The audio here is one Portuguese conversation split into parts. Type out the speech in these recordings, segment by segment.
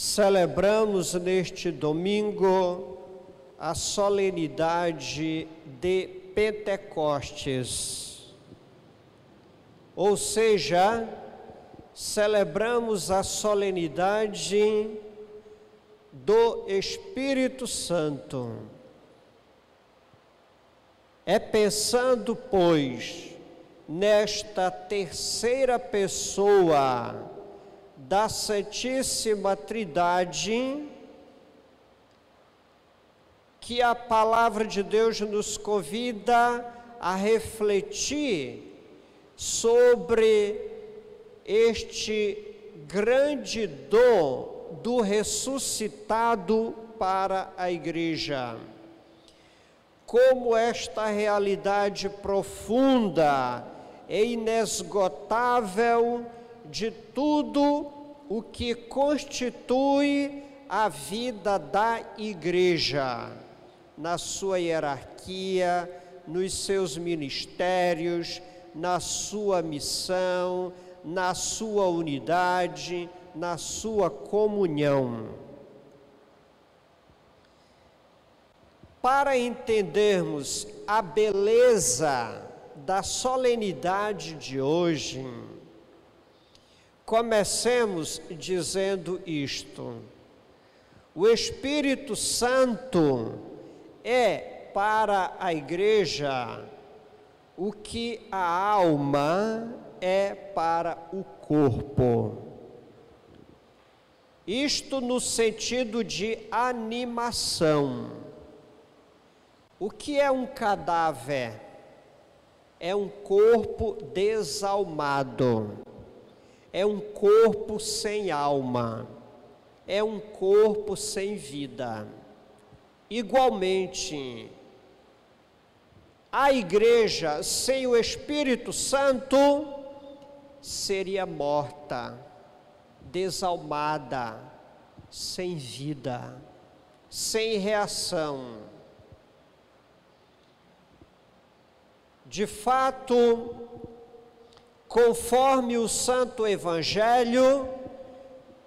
Celebramos neste domingo a solenidade de Pentecostes, ou seja, celebramos a solenidade do Espírito Santo. É pensando, pois, nesta terceira pessoa da Santíssima Trindade, que a Palavra de Deus nos convida a refletir sobre este grande dom do ressuscitado para a Igreja. Como esta realidade profunda e inesgotável de tudo o que constitui a vida da Igreja, na sua hierarquia, nos seus ministérios, na sua missão, na sua unidade, na sua comunhão. Para entendermos a beleza da solenidade de hoje, comecemos dizendo isto: o Espírito Santo é para a Igreja o que a alma é para o corpo. Isto no sentido de animação. O que é um cadáver? É um corpo desalmado. É um corpo sem alma, é um corpo sem vida. Igualmente, a Igreja sem o Espírito Santo seria morta, desalmada, sem vida, sem reação. De fato, conforme o Santo Evangelho,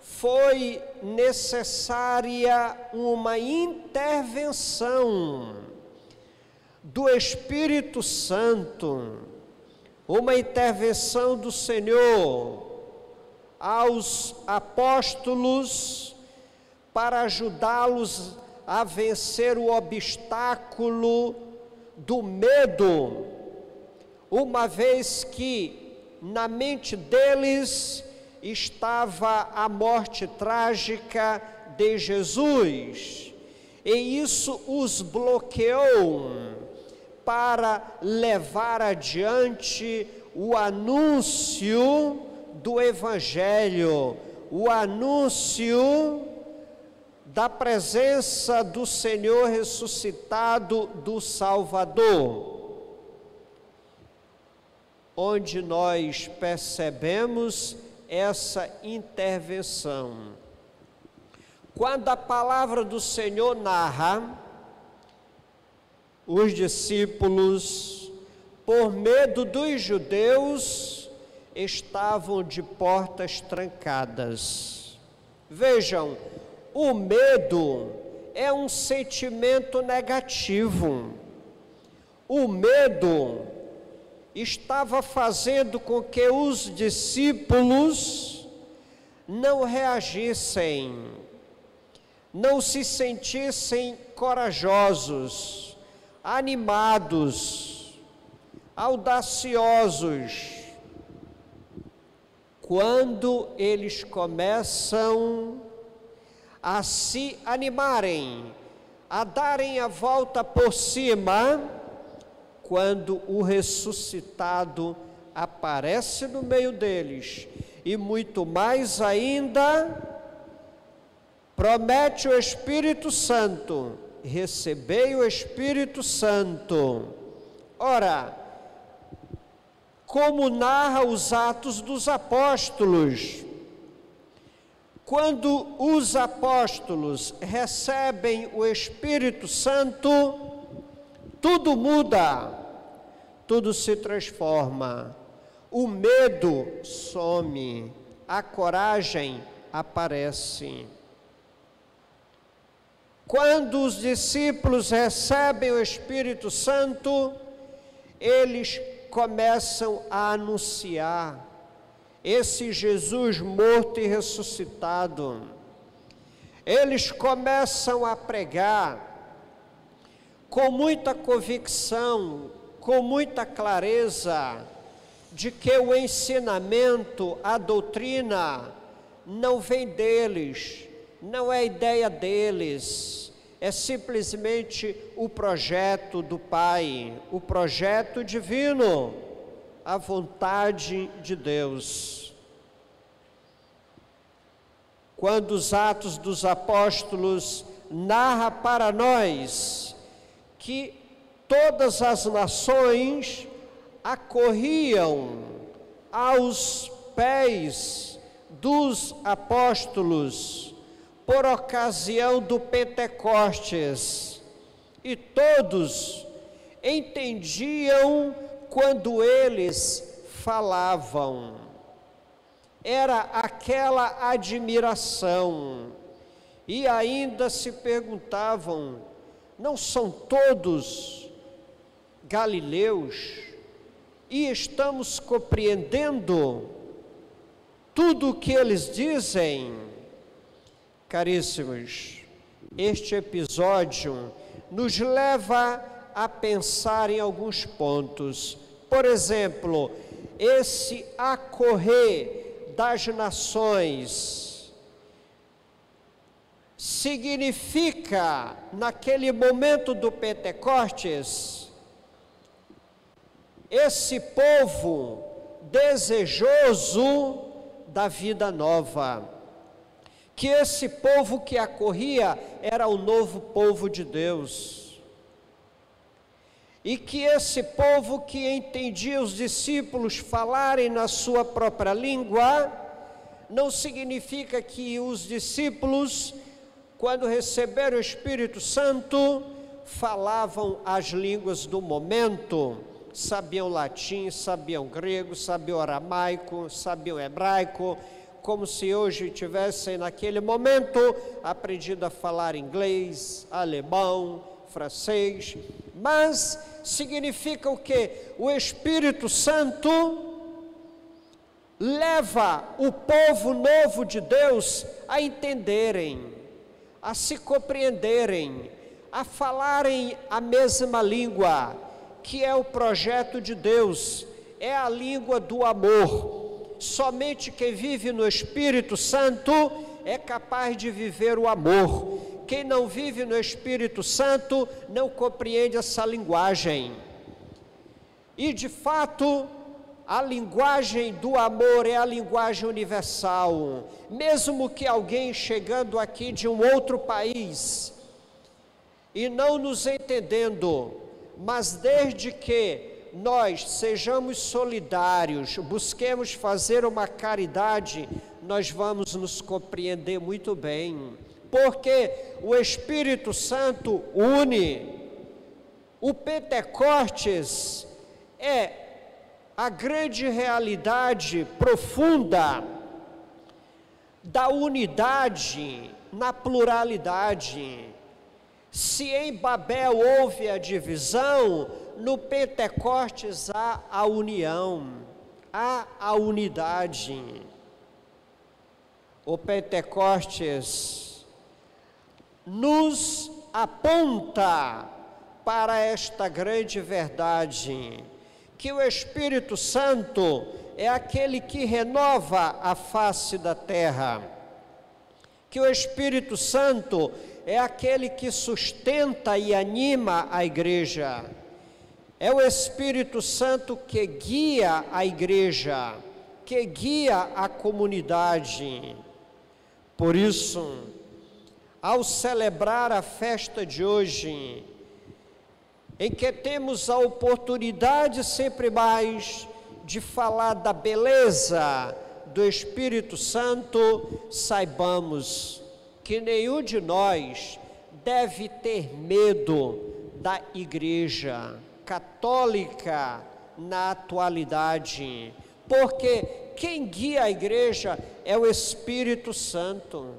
foi necessária uma intervenção do Espírito Santo, uma intervenção do Senhor aos apóstolos para ajudá-los a vencer o obstáculo do medo, uma vez que na mente deles estava a morte trágica de Jesus, e isso os bloqueou para levar adiante o anúncio do Evangelho, o anúncio da presença do Senhor ressuscitado, do Salvador, onde nós percebemos essa intervenção. Quando a palavra do Senhor narra, os discípulos, por medo dos judeus, estavam de portas trancadas. Vejam, o medo é um sentimento negativo. O medo estava fazendo com que os discípulos não reagissem, não se sentissem corajosos, animados, audaciosos. Quando eles começam a se animarem, a darem a volta por cima, quando o ressuscitado aparece no meio deles, e muito mais ainda, promete o Espírito Santo, recebei o Espírito Santo. Ora, como narra os Atos dos Apóstolos, quando os apóstolos recebem o Espírito Santo, tudo muda, tudo se transforma. O medo some, a coragem aparece. Quando os discípulos recebem o Espírito Santo, eles começam a anunciar esse Jesus morto e ressuscitado. Eles começam a pregar com muita convicção, com muita clareza, de que o ensinamento, a doutrina, não vem deles, não é ideia deles, é simplesmente o projeto do Pai, o projeto divino, a vontade de Deus. Quando os Atos dos Apóstolos narra para nós que todas as nações acorriam aos pés dos apóstolos por ocasião do Pentecostes, e todos entendiam quando eles falavam. Era aquela admiração, e ainda se perguntavam: não são todos galileus? E estamos compreendendo tudo o que eles dizem? Caríssimos, este episódio nos leva a pensar em alguns pontos. Por exemplo, esse acorrer das nações significa, naquele momento do Pentecostes, esse povo desejoso da vida nova, que esse povo que acorria era o novo povo de Deus, e que esse povo que entendia os discípulos falarem na sua própria língua, não significa que os discípulos, quando receberam o Espírito Santo, falavam as línguas do momento, sabiam latim, sabiam grego, sabiam aramaico, sabiam hebraico, como se hoje tivessem naquele momento aprendido a falar inglês, alemão, francês, mas significa o quê? O Espírito Santo leva o povo novo de Deus a entenderem, a se compreenderem, a falarem a mesma língua, que é o projeto de Deus, é a língua do amor. Somente quem vive no Espírito Santo é capaz de viver o amor. Quem não vive no Espírito Santo não compreende essa linguagem. E de fato, a linguagem do amor é a linguagem universal. Mesmo que alguém chegando aqui de um outro país e não nos entendendo, mas desde que nós sejamos solidários, busquemos fazer uma caridade, nós vamos nos compreender muito bem, porque o Espírito Santo une. O Pentecostes é a grande realidade profunda da unidade na pluralidade. Se em Babel houve a divisão, no Pentecostes há a união, há a unidade. O Pentecostes nos aponta para esta grande verdade, que o Espírito Santo é aquele que renova a face da terra, que o Espírito Santo é aquele que sustenta e anima a igreja, é o Espírito Santo que guia a igreja, que guia a comunidade. Por isso, ao celebrar a festa de hoje, em que temos a oportunidade sempre mais de falar da beleza do Espírito Santo, saibamos que nenhum de nós deve ter medo da igreja católica na atualidade, porque quem guia a igreja é o Espírito Santo.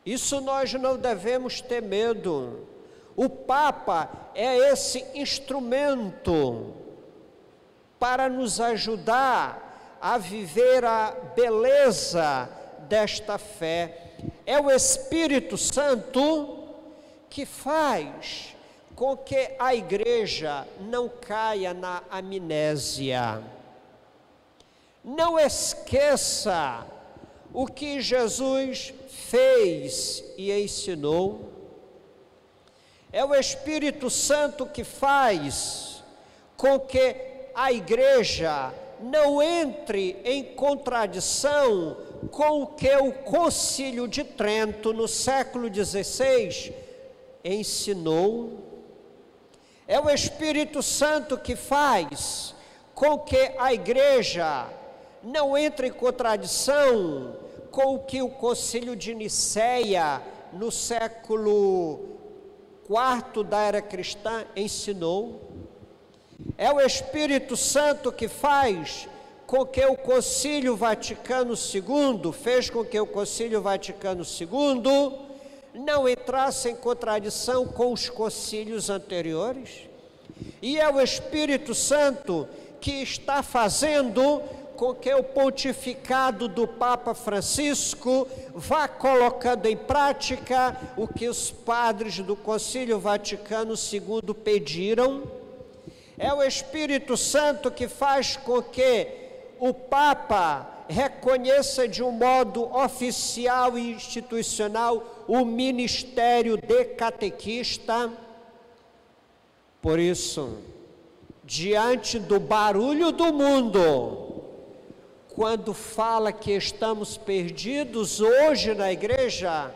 Isso nós não devemos ter medo. O Papa é esse instrumento para nos ajudar a viver a beleza desta fé. É o Espírito Santo que faz com que a igreja não caia na amnésia. Não esqueça o que Jesus fez e ensinou. É o Espírito Santo que faz com que a igreja não entre em contradição com o que o Concílio de Trento, no século XVI, ensinou. É o Espírito Santo que faz com que a igreja não entre em contradição com o que o Concílio de Nicéia, no século IV da era cristã, ensinou. É o Espírito Santo que faz com que o Concílio Vaticano II, fez com que o Concílio Vaticano II não entrasse em contradição com os concílios anteriores. E é o Espírito Santo que está fazendo com que o pontificado do Papa Francisco vá colocando em prática o que os padres do Concílio Vaticano II pediram. É o Espírito Santo que faz com que o Papa reconheça de um modo oficial e institucional o ministério de catequista. Por isso, diante do barulho do mundo, quando fala que estamos perdidos hoje na igreja,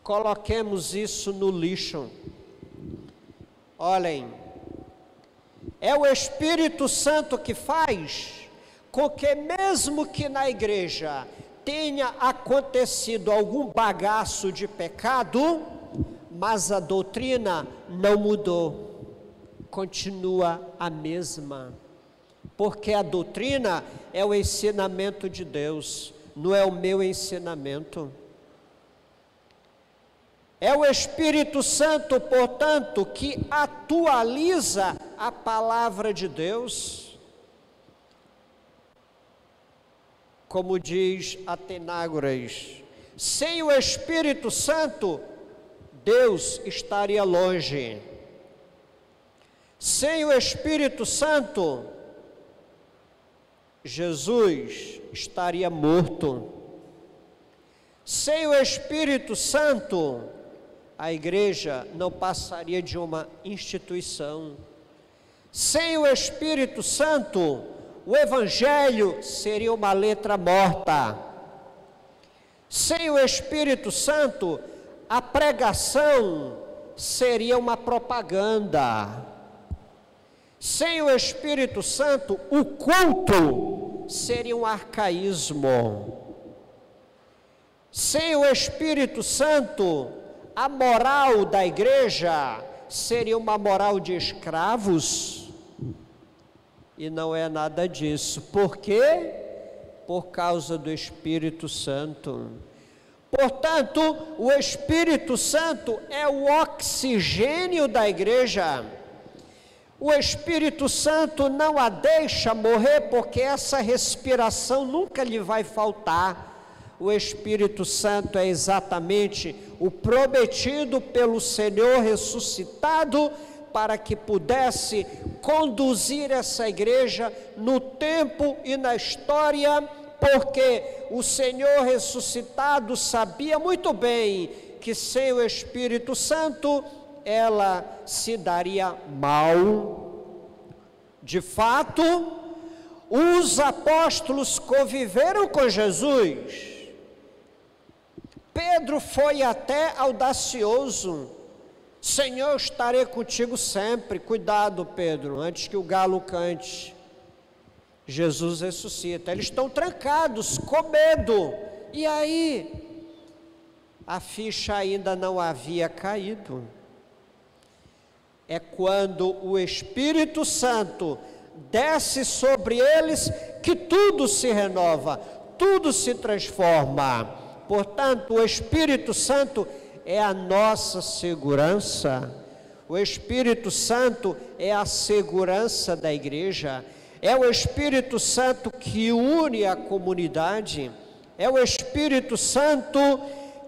coloquemos isso no lixo. Olhem, é o Espírito Santo que faz com que, mesmo que na igreja tenha acontecido algum bagaço de pecado, mas a doutrina não mudou, continua a mesma. Porque a doutrina é o ensinamento de Deus, não é o meu ensinamento. É o Espírito Santo, portanto, que atualiza a palavra de Deus. Como diz Atenágoras, sem o Espírito Santo, Deus estaria longe. Sem o Espírito Santo, Jesus estaria morto. Sem o Espírito Santo, a igreja não passaria de uma instituição. Sem o Espírito Santo, o Evangelho seria uma letra morta. Sem o Espírito Santo, a pregação seria uma propaganda. Sem o Espírito Santo, o culto seria um arcaísmo. Sem o Espírito Santo, a moral da igreja seria uma moral de escravos. E não é nada disso. Por quê? Por causa do Espírito Santo. Portanto, o Espírito Santo é o oxigênio da igreja. O Espírito Santo não a deixa morrer, porque essa respiração nunca lhe vai faltar. O Espírito Santo é exatamente o prometido pelo Senhor ressuscitado, para que pudesse conduzir essa igreja no tempo e na história, porque o Senhor ressuscitado sabia muito bem que sem o Espírito Santo ela se daria mal. De fato, os apóstolos conviveram com Jesus. Pedro foi até audacioso: Senhor, estarei contigo sempre. Cuidado, Pedro, antes que o galo cante. Jesus ressuscita. Eles estão trancados, com medo. E aí? A ficha ainda não havia caído. É quando o Espírito Santo desce sobre eles que tudo se renova, tudo se transforma. Portanto, o Espírito Santo é a nossa segurança. O Espírito Santo é a segurança da igreja. É o Espírito Santo que une a comunidade. É o Espírito Santo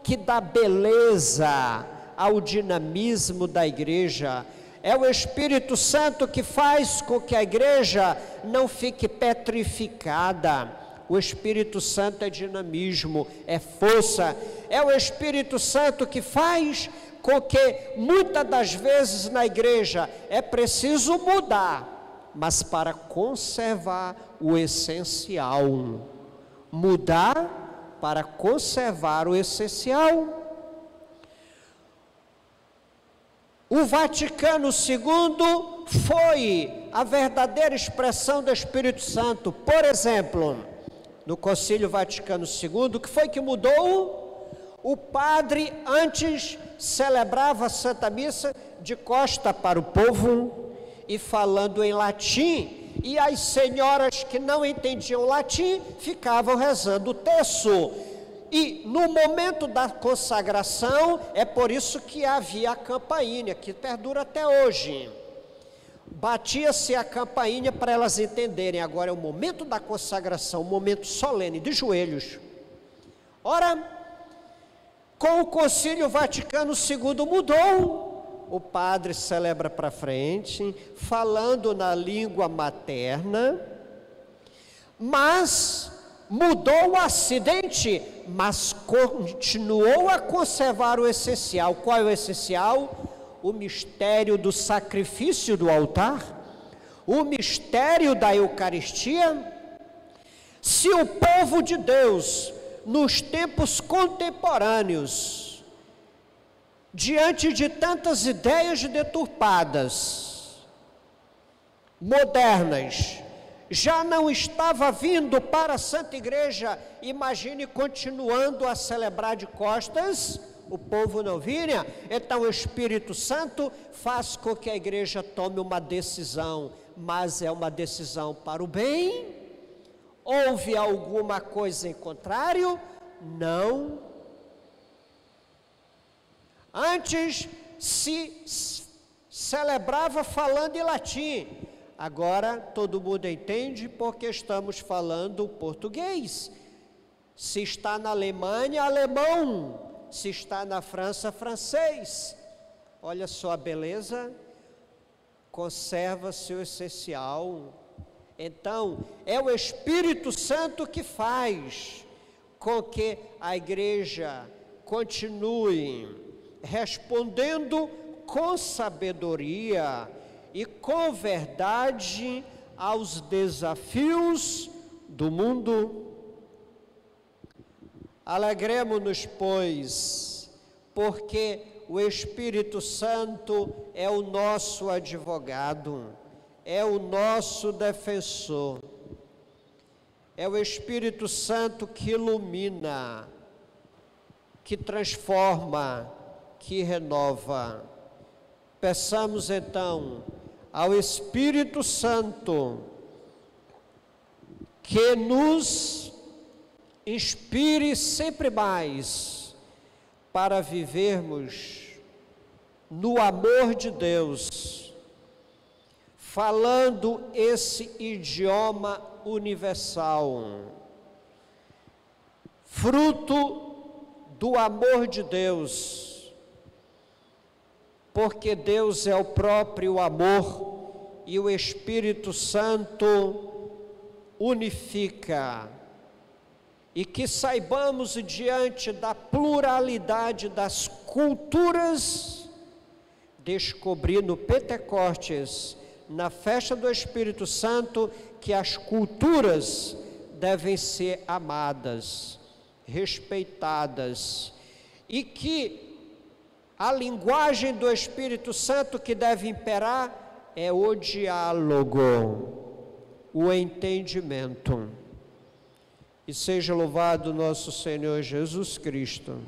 que dá beleza ao dinamismo da igreja. É o Espírito Santo que faz com que a igreja não fique petrificada. O Espírito Santo é dinamismo, é força. É o Espírito Santo que faz com que muitas das vezes na igreja é preciso mudar, mas para conservar o essencial. Mudar para conservar o essencial. O Vaticano II foi a verdadeira expressão do Espírito Santo. Por exemplo, no Concílio Vaticano II, o que foi que mudou? O padre antes celebrava a Santa Missa de costa para o povo e falando em latim, e as senhoras que não entendiam latim ficavam rezando o terço. E no momento da consagração, é por isso que havia a campainha, que perdura até hoje. Batia-se a campainha para elas entenderem. Agora é o momento da consagração, um momento solene, de joelhos. Ora, com o Concílio Vaticano II mudou. O padre celebra para frente, falando na língua materna, mas mudou o acidente, mas continuou a conservar o essencial. Qual é o essencial? O mistério do sacrifício do altar, o mistério da Eucaristia. Se o povo de Deus, nos tempos contemporâneos, diante de tantas ideias deturpadas, modernas, já não estava vindo para a Santa Igreja, imagine continuando a celebrar de costas, o povo não vinha. Então o Espírito Santo faz com que a igreja tome uma decisão, mas é uma decisão para o bem. Houve alguma coisa em contrário? Não. Antes se celebrava falando em latim. Agora todo mundo entende porque estamos falando português. Se está na Alemanha, alemão. Se está na França, francês. Olha só a beleza. Conserva-se o essencial. Então, é o Espírito Santo que faz com que a igreja continue respondendo com sabedoria e com verdade aos desafios do mundo. Alegremo-nos, pois, porque o Espírito Santo é o nosso advogado, é o nosso defensor. É o Espírito Santo que ilumina, que transforma, que renova. Peçamos então ao Espírito Santo que nos inspire sempre mais para vivermos no amor de Deus, falando esse idioma universal, fruto do amor de Deus, porque Deus é o próprio amor e o Espírito Santo unifica. E que saibamos, diante da pluralidade das culturas, descobrir no Pentecostes, na festa do Espírito Santo, que as culturas devem ser amadas, respeitadas, e que a linguagem do Espírito Santo que deve imperar é o diálogo, o entendimento. E seja louvado nosso Senhor Jesus Cristo.